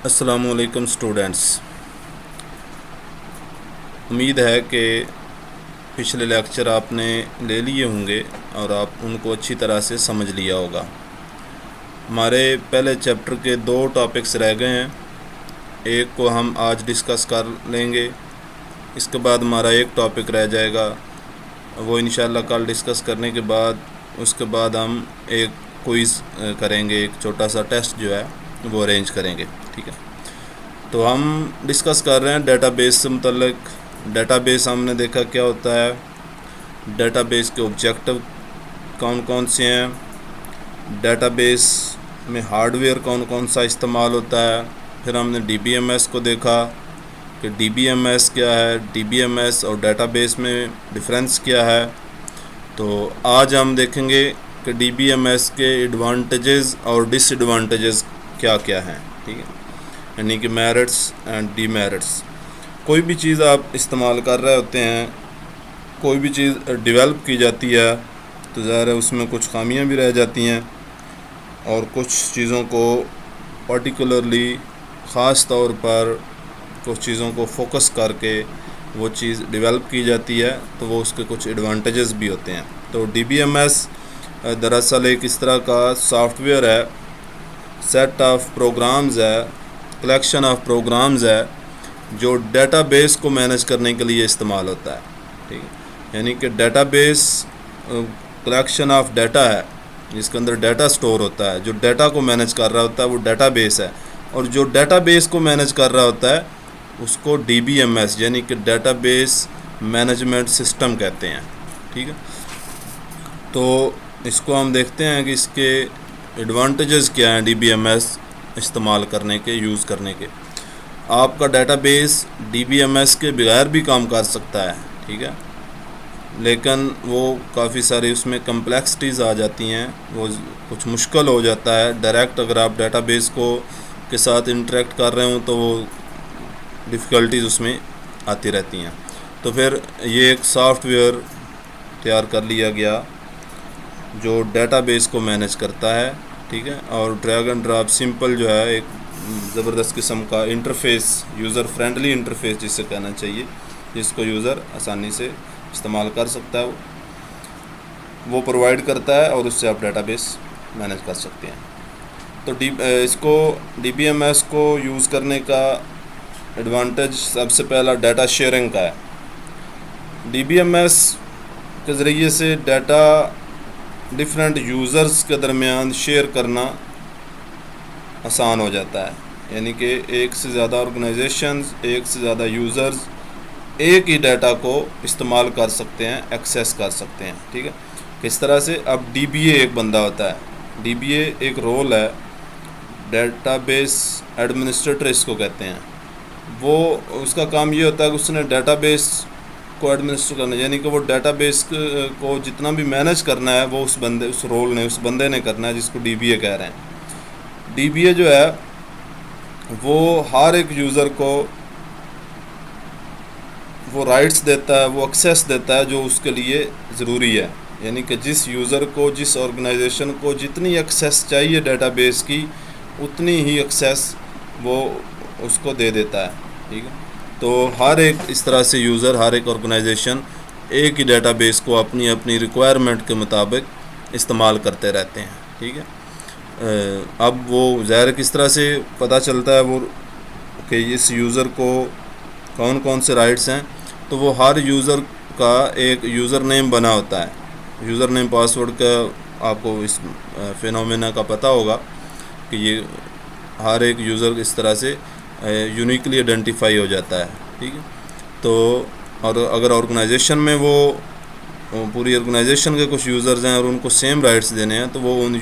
السلام علیکم اسٹوڈینٹس، امید ہے کہ پچھلے لیکچر آپ نے لے لیے ہوں گے اور آپ ان کو اچھی طرح سے سمجھ لیا ہوگا۔ ہمارے پہلے چیپٹر کے 2 ٹاپکس رہ گئے ہیں، ایک کو ہم آج ڈسکس کر لیں گے، اس کے بعد ہمارا ایک ٹاپک رہ جائے گا، وہ انشاءاللہ کل ڈسکس کرنے کے بعد اس کے بعد ہم ایک کوئز کریں گے، ایک چھوٹا سا ٹیسٹ جو ہے وہ ارینج کریں گے، ٹھیک ہے۔ تو ہم ڈسکس کر رہے ہیں ڈیٹا بیس سے متعلق۔ ڈیٹا بیس ہم نے دیکھا کیا ہوتا ہے، ڈیٹا بیس کے آبجیکٹو کون کون سے ہیں، ڈیٹا بیس میں ہارڈ ویئر کون کون سا استعمال ہوتا ہے، پھر ہم نے ڈی بی ایم ایس کو دیکھا کہ ڈی بی ایم ایس کیا ہے، ڈی بی ایم ایس اور ڈیٹا بیس میں ڈفرینس کیا ہے۔ تو آج ہم دیکھیں گے کہ ڈی بی ایم ایس کے ایڈوانٹیجز اور ڈس ایڈوانٹیجز کیا کیا ہیں، ٹھیک ہے، یعنی کہ میرٹس اینڈ ڈی میرٹس۔ کوئی بھی چیز آپ استعمال کر رہے ہوتے ہیں، کوئی بھی چیز ڈیولپ کی جاتی ہے تو ظاہر ہے اس میں کچھ خامیاں بھی رہ جاتی ہیں، اور کچھ چیزوں کو پرٹیکولرلی خاص طور پر کچھ چیزوں کو فوکس کر کے وہ چیز ڈیولپ کی جاتی ہے، تو وہ اس کے کچھ ایڈوانٹیجز بھی ہوتے ہیں۔ تو ڈی بی ایم ایس دراصل ایک اس طرح کا سافٹ ویئر ہے، سیٹ آف پروگرامز ہے، کلیکشن آف پروگرامز ہے جو ڈیٹا بیس کو مینیج کرنے کے لیے استعمال ہوتا ہے، ٹھیک ہے، یعنی کہ data base collection of data ہے جس کے اندر ڈیٹا سٹور ہوتا ہے، جو ڈیٹا کو مینیج کر رہا ہوتا ہے وہ ڈیٹا بیس ہے، اور جو ڈیٹا بیس کو مینیج کر رہا ہوتا ہے اس کو ڈی بی ایم ایس یعنی کہ ڈیٹا بیس مینجمنٹ سسٹم کہتے ہیں، ٹھیک ہے۔ تو اس کو ہم دیکھتے ہیں کہ اس کے ایڈوانٹیجز کیا ہیں ڈی بی ایم ایس استعمال کرنے کے، یوز کرنے کے۔ آپ کا database D B M S کے بغیر بھی کام کر سکتا ہے، ٹھیک ہے، لیکن وہ کافی ساری اس میں کمپلیکسٹیز آ جاتی ہیں، وہ کچھ مشکل ہو جاتا ہے ڈائریکٹ اگر آپ ڈیٹا بیس کو کے ساتھ انٹریکٹ کر رہے ہوں تو وہ ڈیفیکلٹیز اس میں آتی رہتی ہیں۔ تو پھر یہ ایک سافٹ ویئر تیار کر لیا گیا جو ڈیٹا بیس کو مینیج کرتا ہے، ٹھیک ہے، اور ڈریگ اینڈ ڈراپ سمپل جو ہے ایک زبردست قسم کا انٹرفیس، یوزر فرینڈلی انٹرفیس جس سے کہنا چاہیے، جس کو یوزر آسانی سے استعمال کر سکتا ہے، وہ پرووائڈ کرتا ہے، اور اس سے آپ ڈیٹا بیس مینیج کر سکتے ہیں۔ تو اس کو ڈی بی ایم ایس کو یوز کرنے کا ایڈوانٹیج سب سے پہلا ڈیٹا شیئرنگ کا ہے۔ ڈی بی ایم ایس کے ذریعے سے ڈیٹا ڈفرینٹ یوزرز کے درمیان شیئر کرنا آسان ہو جاتا ہے، یعنی کہ ایک سے زیادہ آرگنائزیشنز، ایک سے زیادہ یوزرز ایک ہی ڈیٹا کو استعمال کر سکتے ہیں، ایکسیس کر سکتے ہیں، ٹھیک ہے۔ کس طرح سے؟ اب ڈی بی اے ایک بندہ ہوتا ہے، ڈی بی اے ایک رول ہے، ڈیٹا بیس ایڈمنسٹریٹر اس کو کہتے ہیں۔ وہ اس کا کام یہ ہوتا ہے کہ اس نے ڈیٹا بیس کو ایڈمنسٹر کرنا، یعنی کہ وہ ڈیٹا بیس کو جتنا بھی مینیج کرنا ہے وہ اس رول نے، اس بندے نے کرنا ہے، جس کو ڈی بی اے کہہ رہے ہیں۔ ڈی بی اے جو ہے وہ ہر ایک یوزر کو وہ رائٹس دیتا ہے، وہ ایکسیس دیتا ہے جو اس کے لیے ضروری ہے، یعنی کہ جس یوزر کو، جس آرگنائزیشن کو جتنی ایکسیس چاہیے ڈیٹا بیس کی اتنی ہی ایکسیس وہ اس کو دے دیتا ہے، ٹھیک ہے۔ تو ہر ایک اس طرح سے یوزر، ہر ایک آرگنائزیشن ایک ہی ڈیٹا بیس کو اپنی اپنی ریکوائرمنٹ کے مطابق استعمال کرتے رہتے ہیں، ٹھیک ہے۔ اب وہ ظاہر کس طرح سے پتہ چلتا ہے وہ کہ اس یوزر کو کون کون سے رائٹس ہیں؟ تو وہ ہر یوزر کا ایک یوزر نیم بنا ہوتا ہے، یوزر نیم پاسورڈ کا آپ کو اس فینومینا کا پتہ ہوگا کہ یہ ہر ایک یوزر اس طرح سے یونیکلی آئیڈینٹیفائی ہو جاتا ہے، ٹھیک ہے۔ تو اور اگر آرگنائزیشن میں وہ پوری آرگنائزیشن کے کچھ یوزرز ہیں اور ان کو سیم رائٹس دینے ہیں تو وہ ان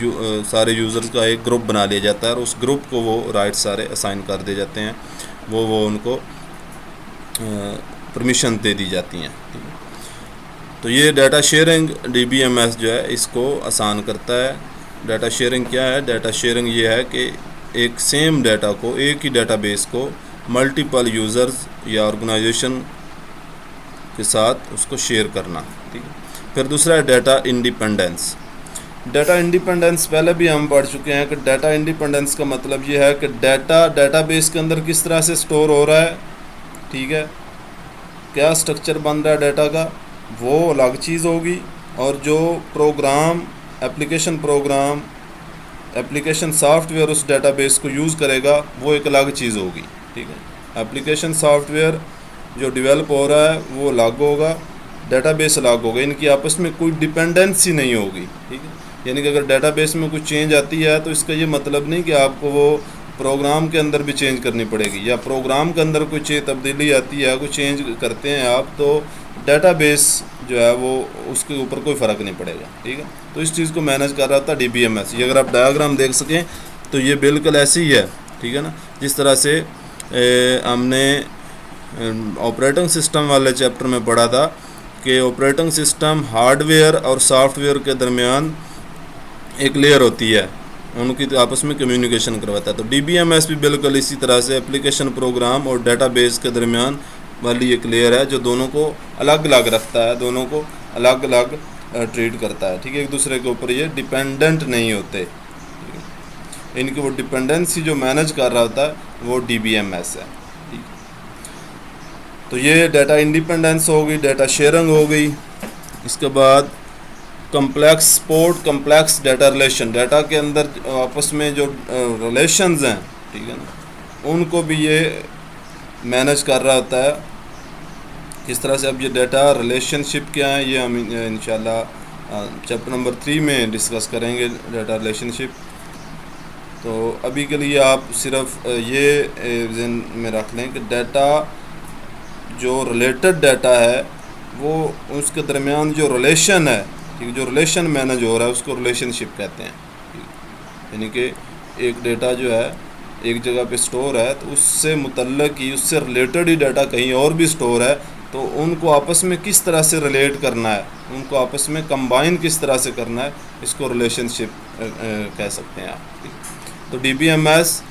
سارے یوزرز کا ایک گروپ بنا لیا جاتا ہے، اور اس گروپ کو وہ رائٹس سارے اسائن کر دیے جاتے ہیں، وہ ان کو پرمیشن دے دی جاتی ہیں، ٹھیک ہے۔ تو یہ data sharing D B M S جو ہے اس کو آسان کرتا ہے۔ ڈیٹا شیئرنگ کیا ہے؟ ڈیٹا شیئرنگ یہ ہے کہ ایک سیم ڈیٹا کو، ایک ہی ڈیٹا بیس کو ملٹیپل یوزرز یا آرگنائزیشن کے ساتھ اس کو شیئر کرنا، ٹھیک ہے۔ پھر دوسرا ہے ڈیٹا انڈیپینڈنس۔ ڈیٹا انڈیپینڈنس پہلے بھی ہم پڑھ چکے ہیں کہ ڈیٹا انڈیپینڈنس کا مطلب یہ ہے کہ ڈیٹا بیس کے اندر کس طرح سے سٹور ہو رہا ہے، ٹھیک ہے، کیا سٹرکچر بن رہا ہے ڈیٹا کا، وہ الگ چیز ہوگی، اور جو ایپلیکیشن سافٹ ویئر اس ڈیٹا بیس کو یوز کرے گا وہ ایک الگ چیز ہوگی، ٹھیک ہے۔ ایپلیکیشن سافٹ ویئر جو ڈیولپ ہو رہا ہے وہ الگ ہوگا، ڈیٹا بیس الگ ہوگا، ان کی آپس میں کوئی ڈیپینڈنسی نہیں ہوگی، ٹھیک ہے۔ یعنی کہ اگر ڈیٹا بیس میں کوئی چینج آتی ہے تو اس کا یہ مطلب نہیں کہ آپ کو وہ پروگرام کے اندر بھی چینج کرنی پڑے گی، یا پروگرام کے اندر کوئی تبدیلی آتی ہے، کوئی چینج کرتے ہیں آپ، تو ڈیٹا بیس جو ہے وہ اس کے اوپر کوئی فرق نہیں پڑے گا، ٹھیک ہے۔ تو اس چیز کو مینیج کر رہا تھا ڈی بی ایم ایس۔ یہ اگر آپ ڈایاگرام دیکھ سکیں تو یہ بالکل ایسی ہی ہے، ٹھیک ہے نا، جس طرح سے ہم نے آپریٹنگ سسٹم والے چیپٹر میں پڑھا تھا کہ آپریٹنگ سسٹم ہارڈ ویئر اور سافٹ ویئر کے درمیان ایک لیئر ہوتی ہے، ان کی آپس میں کمیونیکیشن کرواتا ہے۔ تو ڈی بی ایم ایس بھی بالکل اسی طرح سے ایپلیکیشن پروگرام اور ڈیٹا بیس کے درمیان والی ایک لیئر ہے جو دونوں کو الگ الگ رکھتا ہے، دونوں کو الگ الگ ٹریٹ کرتا ہے، ٹھیک ہے۔ ایک دوسرے کے اوپر یہ ڈیپینڈنٹ نہیں ہوتے، ان کی وہ ڈیپینڈنسی جو مینیج کر رہا ہوتا ہے وہ ڈی بی ایم ایس ہے، ٹھیک ہے۔ تو یہ ڈیٹا انڈیپینڈنس ہو گئی، ڈیٹا شیئرنگ ہو گئی۔ اس کے بعد کمپلیکس ڈیٹا ریلیشن، ڈیٹا کے اندر آپس میں جو ریلیشنز ہیں، ٹھیک ہے نا، ان کو بھی یہ مینیج کر رہا ہوتا ہے۔ کس طرح سے اب یہ ڈیٹا ریلیشن شپ کیا ہیں یہ ہم انشاءاللہ چیپٹر نمبر 3 میں ڈسکس کریں گے، ڈیٹا ریلیشن شپ۔ تو ابھی کے لیے آپ صرف یہ ذہن میں رکھ لیں کہ ڈیٹا جو ریلیٹڈ ڈیٹا ہے وہ اس کے درمیان جو ریلیشن ہے، ٹھیک، جو ریلیشن مینیج ہو رہا ہے اس کو ریلیشن شپ کہتے ہیں، یعنی کہ ایک ڈیٹا جو ہے ایک جگہ پہ سٹور ہے تو اس سے متعلق ہی، اس سے ریلیٹڈ ہی ڈیٹا کہیں اور بھی سٹور ہے، تو ان کو آپس میں کس طرح سے ریلیٹ کرنا ہے، ان کو آپس میں کمبائن کس طرح سے کرنا ہے، اس کو ریلیشن شپ کہہ سکتے ہیں آپ۔ تو ڈی بی ایم ایس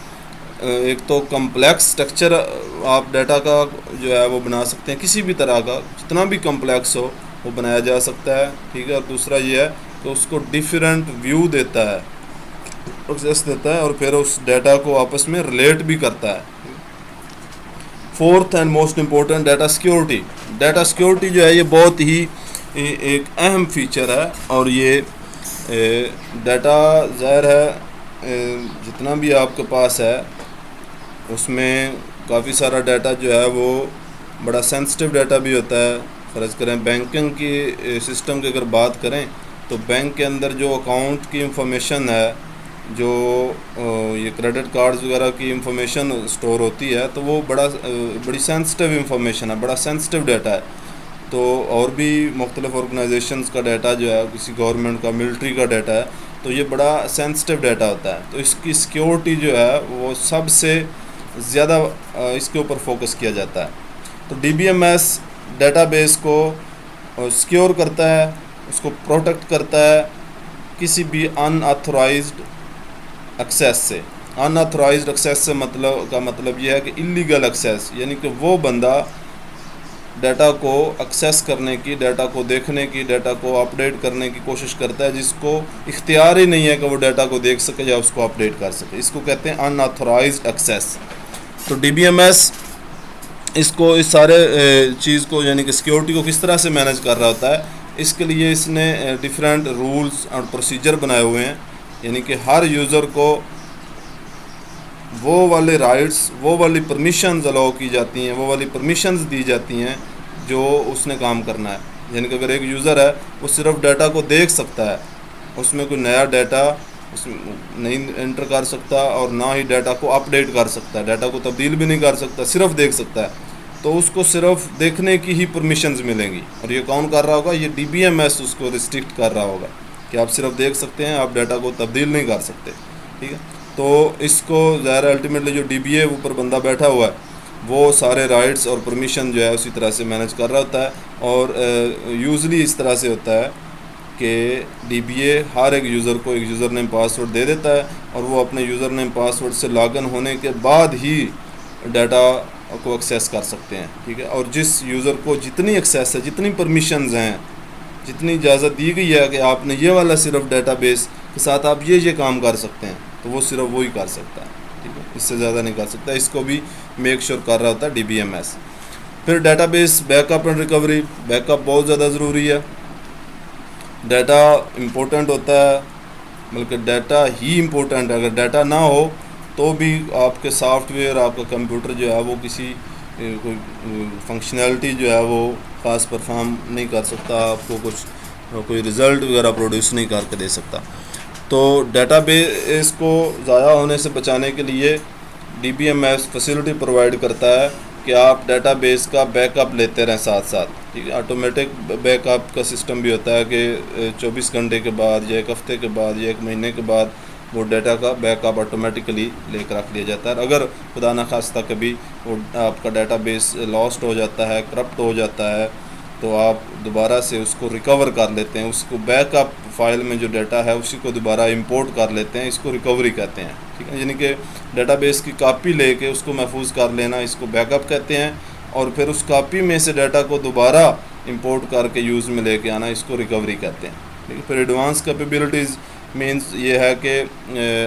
ایک تو کمپلیکس سٹرکچر آپ ڈیٹا کا جو ہے وہ بنا سکتے ہیں، کسی بھی طرح کا جتنا بھی کمپلیکس ہو وہ بنایا جا سکتا ہے، ٹھیک ہے۔ اور دوسرا یہ ہے کہ اس کو ڈیفرنٹ ویو دیتا ہے، ایکسیس دیتا ہے، اور پھر اس ڈیٹا کو آپس میں ریلیٹ بھی کرتا ہے۔ Fourth and most important, data security. Data security جو ہے یہ بہت ہی ایک اہم فیچر ہے، اور یہ ڈیٹا ظاہر ہے جتنا بھی آپ کے پاس ہے اس میں کافی سارا ڈیٹا جو ہے وہ بڑا سینسٹیو ڈیٹا بھی ہوتا ہے۔ فرض کریں بینکنگ کی سسٹم کی اگر بات کریں تو بینک کے اندر جو اکاؤنٹ کی انفارمیشن ہے، جو یہ کریڈٹ کارڈز وغیرہ کی انفارمیشن سٹور ہوتی ہے، تو وہ بڑی سینسٹیو انفارمیشن ہے، بڑا سینسٹیو ڈیٹا ہے۔ تو اور بھی مختلف آرگنائزیشنز کا ڈیٹا جو ہے، کسی گورنمنٹ کا، ملٹری کا ڈیٹا ہے، تو یہ بڑا سینسٹیو ڈیٹا ہوتا ہے۔ تو اس کی سیکیورٹی جو ہے وہ سب سے زیادہ اس کے اوپر فوکس کیا جاتا ہے۔ تو D B M S database کو سیکیور کرتا ہے، اس کو پروٹیکٹ کرتا ہے کسی بھی ان آتھورائزڈ ایکسیس سے۔ ان آتھورائزڈ ایکسیس سے مطلب یہ ہے کہ اللیگل ایکسیس، یعنی کہ وہ بندہ ڈیٹا کو ایکسیس کرنے کی، ڈیٹا کو دیکھنے کی، ڈیٹا کو اپڈیٹ کرنے کی کوشش کرتا ہے جس کو اختیار ہی نہیں ہے کہ وہ ڈیٹا کو دیکھ سکے یا اس کو اپڈیٹ کر سکے، اس کو کہتے ہیں ان آتھورائزڈ ایکسیس۔ تو ڈی بی ایم ایس اس سارے چیز کو، یعنی کہ سیکیورٹی کو کس طرح سے مینیج کر رہا ہوتا ہے، اس کے لیے اس نے ڈیفرنٹ رولز اور پروسیجر بنائے ہوئے ہیں، یعنی کہ ہر یوزر کو وہ والے رائٹس، وہ والی پرمیشنز الاؤ کی جاتی ہیں، وہ والی پرمیشنز دی جاتی ہیں جو اس نے کام کرنا ہے۔ یعنی کہ اگر ایک یوزر ہے وہ صرف ڈیٹا کو دیکھ سکتا ہے، اس میں کوئی نیا ڈیٹا اس میں نہیں انٹر کر سکتا، اور نہ ہی ڈیٹا کو اپڈیٹ کر سکتا ہے، ڈیٹا کو تبدیل بھی نہیں کر سکتا، صرف دیکھ سکتا ہے، تو اس کو صرف دیکھنے کی ہی پرمیشنز ملیں گی۔ اور یہ کون کر رہا ہوگا؟ یہ ڈی بی ایم ایس اس کو ریسٹرکٹ کر رہا ہوگا کہ آپ صرف دیکھ سکتے ہیں، آپ ڈیٹا کو تبدیل نہیں کر سکتے، ٹھیک ہے۔ تو اس کو ظاہر الٹیمیٹلی جو ڈی بی اے اوپر بندہ بیٹھا ہوا ہے وہ سارے رائٹس اور پرمیشن جو ہے اسی طرح سے مینیج کر رہا ہوتا ہے، اور یوزلی اس طرح سے ہوتا ہے کہ ڈی بی اے ہر ایک یوزر کو ایک یوزر نیم پاس ورڈ دے دیتا ہے، اور وہ اپنے یوزر نیم پاس ورڈ سے لاگ ان ہونے کے بعد ہی ڈیٹا کو ایکسیس کر سکتے ہیں، ٹھیک ہے۔ اور جس یوزر کو جتنی ایکسیس ہے، جتنی پرمیشنز ہیں، جتنی اجازت دی گئی ہے کہ آپ نے یہ والا صرف ڈیٹا بیس کے ساتھ آپ یہ کام کر سکتے ہیں، تو وہ صرف وہی کر سکتا ہے، ٹھیک ہے، اس سے زیادہ نہیں کر سکتا. اس کو بھی میک شور کر رہا ہوتا ہے DBMS. پھر data base back up and recovery. Back up بہت زیادہ ضروری ہے. ڈیٹا امپورٹنٹ ہوتا ہے، بلکہ ڈیٹا ہی امپورٹنٹ ہے. اگر ڈیٹا نہ ہو تو بھی آپ کے سافٹ ویئر، آپ کا کمپیوٹر جو ہے وہ کسی کوئی فنکشنالٹی جو ہے وہ خاص پرفارم نہیں کر سکتا، آپ کو کوئی رزلٹ وغیرہ پروڈیوس نہیں کر کے دے سکتا. تو ڈیٹا بیس کو ضائع ہونے سے بچانے کے لیے DBMS فیسلٹی پرووائڈ کرتا ہے کہ آپ ڈیٹا بیس کا بیک اپ لیتے رہیں ساتھ ساتھ، ٹھیک ہے. آٹومیٹک بیک اپ کا سسٹم بھی ہوتا ہے کہ 24 گھنٹے کے بعد یا 1 ہفتے کے بعد یا 1 مہینے کے بعد وہ ڈیٹا کا بیک اپ آٹومیٹکلی لے کر رکھ لیا جاتا ہے. اگر خدا نخواستہ کبھی وہ آپ کا ڈیٹا بیس لاسٹ ہو جاتا ہے، کرپٹ ہو جاتا ہے، تو آپ دوبارہ سے اس کو ریکور کر لیتے ہیں. اس کو بیک اپ فائل میں جو ڈیٹا ہے اسی کو دوبارہ امپورٹ کر لیتے ہیں. اس کو ریکوری کہتے ہیں، ٹھیک ہے. یعنی کہ ڈیٹا بیس کی کاپی لے کے اس کو محفوظ کر لینا، اس کو بیک اپ کہتے ہیں. اور پھر اس کاپی میں سے ڈیٹا کو دوبارہ امپورٹ کر کے یوز میں لے کے آنا، اس کو ریکوری کہتے ہیں، ٹھیک ہے. پھر ایڈوانس کیپیبلٹیز مینس یہ ہے کہ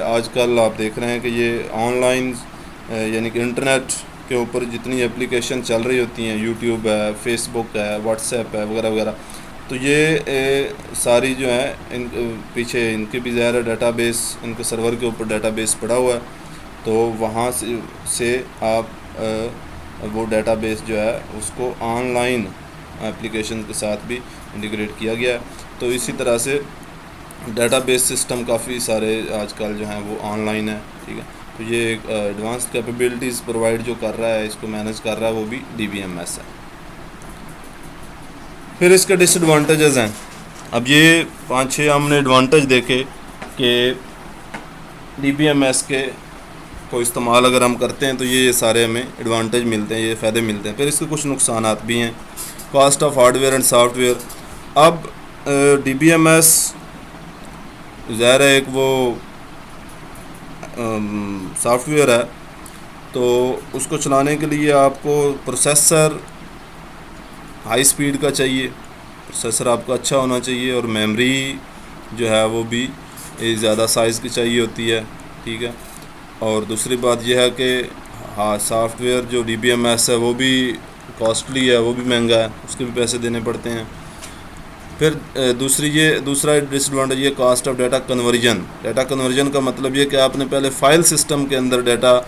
آج کل آپ دیکھ رہے ہیں کہ یہ آن لائن یعنی کہ انٹرنیٹ کے اوپر جتنی اپلیکیشن چل رہی ہوتی ہیں، یوٹیوب ہے، فیس بک ہے، واٹس ایپ ہے، وغیرہ وغیرہ، تو یہ ساری جو ہیں ان پیچھے ان کے بھی ظاہر ڈیٹا بیس، ان کے سرور کے اوپر ڈیٹا بیس پڑا ہوا ہے. تو وہاں سے آپ وہ ڈیٹا بیس جو ہے اس کو آن لائن اپلیکیشن کے ساتھ بھی انٹیگریٹ کیا گیا ہے. تو اسی طرح سے ڈیٹا بیس سسٹم کافی سارے آج کل جو ہیں وہ آن لائن ہے، ٹھیک ہے. تو یہ ایک ایڈوانس کیپیبلٹیز پرووائڈ جو کر رہا ہے، اس کو مینیج کر رہا ہے، وہ بھی DBMS ہے. پھر اس کے ڈس ایڈوانٹیجز ہیں. اب یہ 5-6 ہم نے ایڈوانٹیج دیکھے کہ DBMS کے کو استعمال اگر ہم کرتے ہیں تو یہ سارے ہمیں ایڈوانٹیج ملتے ہیں، یہ فائدے ملتے ہیں. پھر اس کے کچھ نقصانات بھی ہیں. Cost of hard where and soft where. اب DBMS ظاہر ہے ایک وہ سافٹ ویئر ہے، تو اس کو چلانے کے لیے آپ کو پروسیسر ہائی سپیڈ کا چاہیے، پروسیسر آپ کا اچھا ہونا چاہیے، اور میموری جو ہے وہ بھی زیادہ سائز کی چاہیے ہوتی ہے، ٹھیک ہے. اور دوسری بات یہ ہے کہ سافٹ ویئر جو DBMS ہے وہ بھی کاسٹلی ہے، وہ بھی مہنگا ہے، اس کے بھی پیسے دینے پڑتے ہیں. پھر دوسرا ڈس ایڈوانٹیج یہ cost of data conversion. Data conversion کا مطلب یہ کہ آپ نے پہلے فائل سسٹم کے اندر ڈیٹا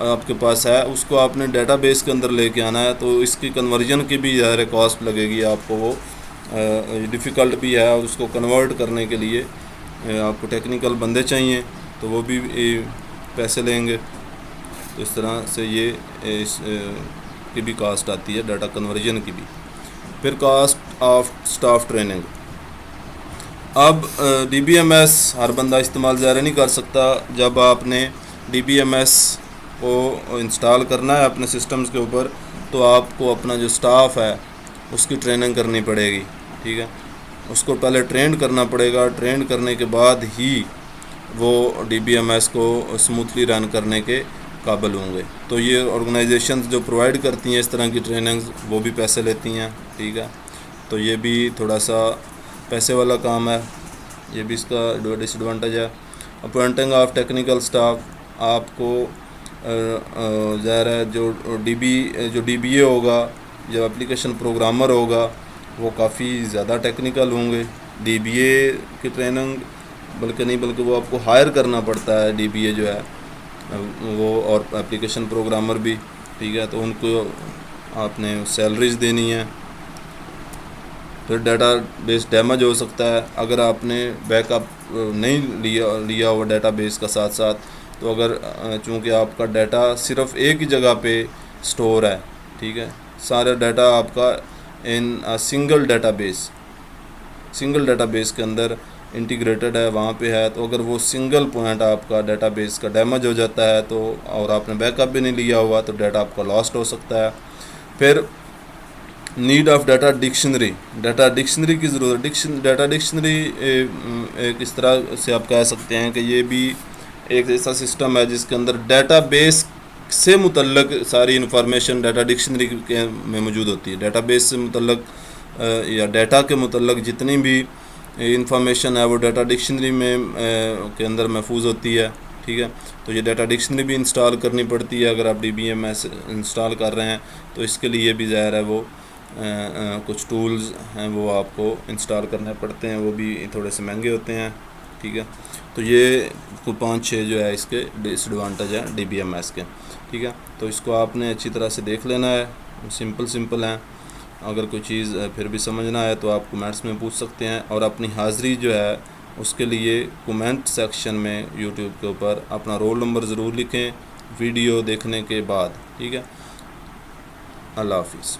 آپ کے پاس ہے، اس کو آپ نے ڈیٹا بیس کے اندر لے کے آنا ہے، تو اس کی کنورژن کی بھی ظاہر کاسٹ لگے گی آپ کو. وہ ڈیفیکلٹ بھی ہے، اور اس کو کنورٹ کرنے کے لیے آپ کو ٹیکنیکل بندے چاہیے، تو وہ بھی پیسے لیں گے. تو اس طرح سے یہ اس کی بھی کاسٹ آتی ہے، ڈیٹا کنورژن کی بھی. پھر کاسٹ آف سٹاف ٹریننگ. اب DBMS ہر بندہ استعمال ظاہر نہیں کر سکتا. جب آپ نے DBMS کو انسٹال کرنا ہے اپنے سسٹمز کے اوپر، تو آپ کو اپنا جو سٹاف ہے اس کی ٹریننگ کرنی پڑے گی، ٹھیک ہے. اس کو پہلے ٹرینڈ کرنا پڑے گا. ٹرینڈ کرنے کے بعد ہی وہ DBMS کو اسموتھلی رن کرنے کے قابل ہوں گے. تو یہ آرگنائزیشنز جو پرووائڈ کرتی ہیں اس طرح کی ٹریننگز، وہ بھی پیسے لیتی ہیں، ٹھیک ہے. تو یہ بھی تھوڑا سا پیسے والا کام ہے، یہ بھی اس کا ڈس ایڈوانٹیج ہے. Appointing of technical staff. آپ کو ظاہر ہے جو DBA ہوگا، جو اپلیکیشن پروگرامر ہوگا، وہ کافی زیادہ ٹیکنیکل ہوں گے. DBA کی ٹریننگ بلکہ وہ آپ کو ہائر کرنا پڑتا ہے، DBA جو ہے وہ، اور اپلیکیشن پروگرامر بھی، ٹھیک ہے. تو ان کو آپ نے سیلریز دینی ہے. پھر ڈیٹا بیس ڈیمیج ہو سکتا ہے اگر آپ نے بیک اپ نہیں لیا ہوا ڈیٹا بیس کا ساتھ ساتھ. تو اگر چونکہ آپ کا ڈیٹا صرف ایک ہی جگہ پہ سٹور ہے، ٹھیک ہے، سارا ڈیٹا آپ کا ان سنگل ڈیٹا بیس کے اندر انٹیگریٹڈ ہے، وہاں پہ ہے. تو اگر وہ سنگل پوائنٹ آپ کا ڈیٹا بیس کا ڈیمیج ہو جاتا ہے، تو اور آپ نے بیک اپ بھی نہیں لیا ہوا، تو ڈیٹا آپ کا لاسٹ ہو سکتا ہے. پھر need of data dictionary. Data dictionary کی ضرورت. ڈیٹا ڈکشنری ایک اس طرح سے آپ کہہ سکتے ہیں کہ یہ بھی ایک ایسا سسٹم ہے جس کے اندر ڈیٹا بیس سے متعلق ساری انفارمیشن ڈیٹا ڈکشنری میں موجود ہوتی ہے. ڈیٹا بیس سے متعلق یا ڈیٹا کے متعلق جتنی بھی انفارمیشن ہے وہ ڈیٹا ڈکشنری میں کے اندر محفوظ ہوتی ہے، ٹھیک ہے. تو یہ ڈیٹا ڈکشنری بھی انسٹال کرنی پڑتی ہے اگر آپ DBMS انسٹال کر رہے ہیں، تو اس کے لیے بھی ظاہر ہے وہ کچھ ٹولز ہیں وہ آپ کو انسٹال کرنے پڑتے ہیں، وہ بھی تھوڑے سے مہنگے ہوتے ہیں، ٹھیک ہے. تو یہ 5-6 جو ہے اس کے ڈس ایڈوانٹیج ہیں DBMS کے، ٹھیک ہے. تو اس کو آپ نے اچھی طرح سے دیکھ لینا ہے، سمپل ہیں. اگر کوئی چیز پھر بھی سمجھنا ہے تو آپ کمنٹس میں پوچھ سکتے ہیں، اور اپنی حاضری جو ہے اس کے لیے کومنٹ سیکشن میں یوٹیوب کے اوپر اپنا رول نمبر ضرور لکھیں ویڈیو دیکھنے کے بعد، ٹھیک ہے. اللہ حافظ.